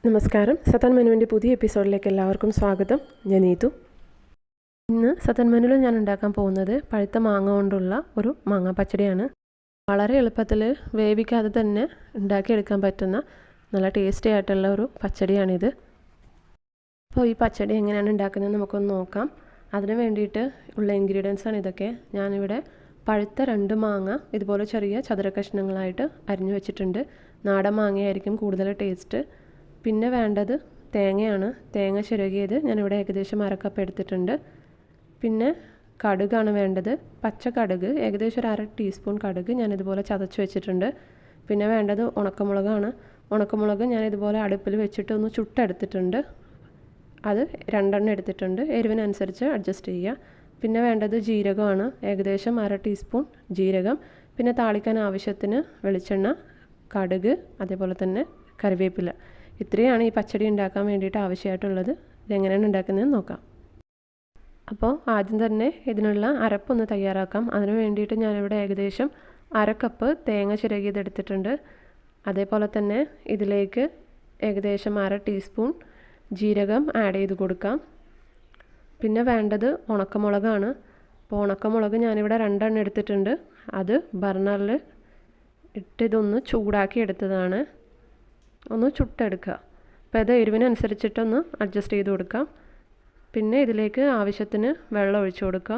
നമസ്കാരം. സതൻ മെനുവിൻ്റെ പുതിയ എപ്പിസോഡിലേക്ക് എല്ലാവർക്കും സ്വാഗതം. ഞാൻ നീതു. ഇന്ന് സതൻ മെനുവിൽ ഞാൻ ഉണ്ടാക്കാൻ പോകുന്നത് പഴുത്ത മാങ്ങ കൊണ്ടുള്ള ഒരു മാങ്ങ പച്ചടിയാണ്. വളരെ എളുപ്പത്തിൽ വേവിക്കാതെ തന്നെ ഉണ്ടാക്കിയെടുക്കാൻ പറ്റുന്ന നല്ല ടേസ്റ്റി ആയിട്ടുള്ള ഒരു പച്ചടിയാണിത്. അപ്പോൾ ഈ പച്ചടി എങ്ങനെയാണ് ഉണ്ടാക്കുന്നത് നമുക്കൊന്ന് നോക്കാം. അതിന് വേണ്ടിയിട്ട് ഉള്ള ഇൻഗ്രീഡിയൻസ് ആണ് ഇതൊക്കെ. ഞാനിവിടെ പഴുത്ത 2 മാങ്ങ ഇതുപോലെ ചെറിയ ചതുര കഷ്ണങ്ങളായിട്ട് അരിഞ്ഞു വെച്ചിട്ടുണ്ട്. നാടൻ മാങ്ങയായിരിക്കും കൂടുതൽ ടേസ്റ്റ്. പിന്നെ വേണ്ടത് തേങ്ങയാണ്. തേങ്ങ ചിരകിയത് ഞാനിവിടെ ഏകദേശം 1/2 കപ്പ് എടുത്തിട്ടുണ്ട്. പിന്നെ കടുകാണ് വേണ്ടത്. പച്ച കടുക് ഏകദേശം 1/2 ടീസ്പൂൺ കടുക് ഞാനിതുപോലെ ചതച്ച് വെച്ചിട്ടുണ്ട്. പിന്നെ വേണ്ടത് ഉണക്കമുളകാണ്. ഉണക്കമുളക് ഞാനിതുപോലെ അടുപ്പിൽ വെച്ചിട്ട് ഒന്ന് ചുട്ടെടുത്തിട്ടുണ്ട്. അത് 2 എടുത്തിട്ടുണ്ട്. എരിവിനനുസരിച്ച് അഡ്ജസ്റ്റ് ചെയ്യുക. പിന്നെ വേണ്ടത് ജീരകമാണ്. ഏകദേശം 1/2 ടീസ്പൂൺ ജീരകം. പിന്നെ താളിക്കാൻ ആവശ്യത്തിന് വെളിച്ചെണ്ണ, കടുക്, അതേപോലെ തന്നെ കറിവേപ്പില. ഇത്രയാണ് ഈ പച്ചടി ഉണ്ടാക്കാൻ വേണ്ടിയിട്ട് ആവശ്യമായിട്ടുള്ളത്. ഇതെങ്ങനെയാണ് ഉണ്ടാക്കുന്നതെന്ന് നോക്കാം. അപ്പോൾ ആദ്യം തന്നെ ഇതിനുള്ള അരപ്പൊന്ന് തയ്യാറാക്കാം. അതിന് വേണ്ടിയിട്ട് ഞാനിവിടെ ഏകദേശം 1/2 കപ്പ് തേങ്ങ ചിരകിയതെടുത്തിട്ടുണ്ട്. അതേപോലെ തന്നെ ഇതിലേക്ക് ഏകദേശം 1/2 ടീസ്പൂൺ ജീരകം ആഡ് ചെയ്ത് കൊടുക്കാം. പിന്നെ വേണ്ടത് ഉണക്കമുളകാണ്. അപ്പോൾ ഉണക്കമുളക് ഞാനിവിടെ 2 എടുത്തിട്ടുണ്ട്. അത് ബർണറിൽ ഇട്ട് ഇതൊന്ന് ചൂടാക്കി എടുത്തതാണ്. ഒന്ന് ചുട്ടെടുക്കുക. അപ്പോൾ അത് എരിവിനനുസരിച്ചിട്ടൊന്ന് അഡ്ജസ്റ്റ് ചെയ്ത് കൊടുക്കാം. പിന്നെ ഇതിലേക്ക് ആവശ്യത്തിന് വെള്ളം ഒഴിച്ചു കൊടുക്കുക.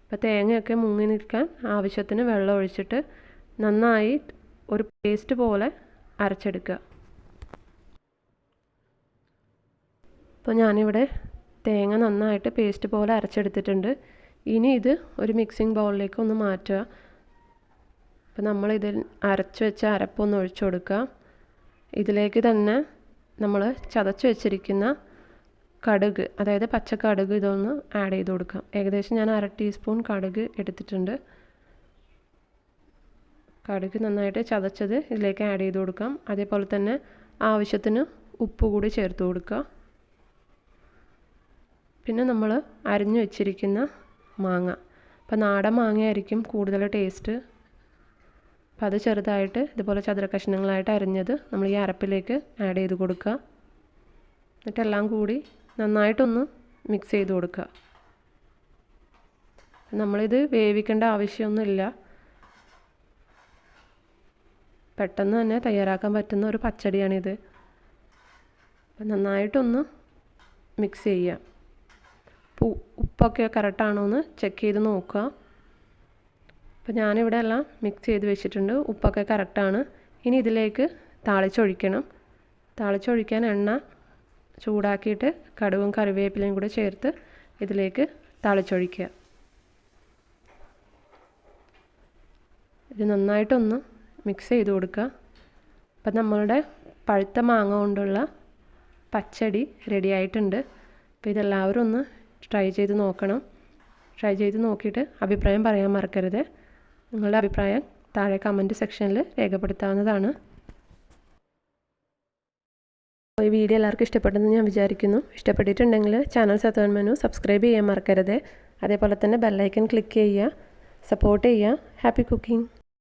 അപ്പോൾ തേങ്ങയൊക്കെ മുങ്ങി നിൽക്കാൻ ആവശ്യത്തിന് വെള്ളം ഒഴിച്ചിട്ട് നന്നായി ഒരു പേസ്റ്റ് പോലെ അരച്ചെടുക്കുക. അപ്പോൾ ഞാനിവിടെ തേങ്ങ നന്നായിട്ട് പേസ്റ്റ് പോലെ അരച്ചെടുത്തിട്ടുണ്ട്. ഇനി ഇത് ഒരു മിക്സിംഗ് ബൗളിലേക്ക് ഒന്ന് മാറ്റുക. അപ്പോൾ നമ്മളിതിൽ അരച്ച് വെച്ച അരപ്പൊന്ന് ഒഴിച്ചു കൊടുക്കുക. ഇതിലേക്ക് തന്നെ നമ്മൾ ചതച്ച് വെച്ചിരിക്കുന്ന കടുക്, അതായത് പച്ചക്കടുക്, ഇതൊന്ന് ആഡ് ചെയ്ത് കൊടുക്കാം. ഏകദേശം ഞാൻ 1/2 ടീസ്പൂൺ കടുക് എടുത്തിട്ടുണ്ട്. കടുക് നന്നായിട്ട് ചതച്ചത് ഇതിലേക്ക് ആഡ് ചെയ്ത് കൊടുക്കാം. അതേപോലെ തന്നെ ആവശ്യത്തിന് ഉപ്പ് കൂടി ചേർത്ത് കൊടുക്കുക. പിന്നെ നമ്മൾ അരിഞ്ഞു വെച്ചിരിക്കുന്ന മാങ്ങ, അപ്പോൾ നാടൻ മാങ്ങയായിരിക്കും കൂടുതൽ ടേസ്റ്റ്. അപ്പോൾ അത് ചെറുതായിട്ട് ഇതുപോലെ ചതുര കഷ്ണങ്ങളായിട്ട് അരിഞ്ഞത് നമ്മൾ ഈ അരപ്പിലേക്ക് ആഡ് ചെയ്ത് കൊടുക്കുക. എന്നിട്ടെല്ലാം കൂടി നന്നായിട്ടൊന്ന് മിക്സ് ചെയ്ത് കൊടുക്കുക. നമ്മളിത് വേവിക്കേണ്ട ആവശ്യമൊന്നുമില്ല. പെട്ടെന്ന് തന്നെ തയ്യാറാക്കാൻ പറ്റുന്ന ഒരു പച്ചടിയാണിത്. അപ്പം നന്നായിട്ടൊന്ന് മിക്സ് ചെയ്യുക. ഉപ്പൊക്കെ കറക്റ്റാണോ എന്ന് ചെക്ക് ചെയ്ത് നോക്കുക. അപ്പോൾ ഞാനിവിടെ എല്ലാം മിക്സ് ചെയ്ത് വെച്ചിട്ടുണ്ട്. ഉപ്പൊക്കെ കറക്റ്റാണ്. ഇനി ഇതിലേക്ക് താളിച്ചൊഴിക്കണം. താളിച്ചൊഴിക്കാൻ എണ്ണ ചൂടാക്കിയിട്ട് കടുകും കറിവേപ്പിലയും കൂടെ ചേർത്ത് ഇതിലേക്ക് താളിച്ചൊഴിക്കുക. ഇത് നന്നായിട്ടൊന്ന് മിക്സ് ചെയ്ത് കൊടുക്കുക. അപ്പം നമ്മളുടെ പഴുത്ത മാങ്ങ കൊണ്ടുള്ള പച്ചടി റെഡി ആയിട്ടുണ്ട്. അപ്പോൾ ഇതെല്ലാവരും ഒന്ന് ട്രൈ ചെയ്ത് നോക്കണം. ട്രൈ ചെയ്ത് നോക്കിയിട്ട് അഭിപ്രായം പറയാൻ മറക്കരുത്. നിങ്ങളുടെ അഭിപ്രായം താഴെ കമൻറ്റ് സെക്ഷനിൽ രേഖപ്പെടുത്താവുന്നതാണ്. ഈ വീഡിയോ എല്ലാവർക്കും ഇഷ്ടപ്പെട്ടെന്ന് ഞാൻ വിചാരിക്കുന്നു. ഇഷ്ടപ്പെട്ടിട്ടുണ്ടെങ്കിൽ ചാനൽ സതൻ മെനു സബ്സ്ക്രൈബ് ചെയ്യാൻ മറക്കരുത്. അതേപോലെ തന്നെ ബെല്ലൈക്കൺ ക്ലിക്ക് ചെയ്യുക. സപ്പോർട്ട് ചെയ്യുക. Happy cooking.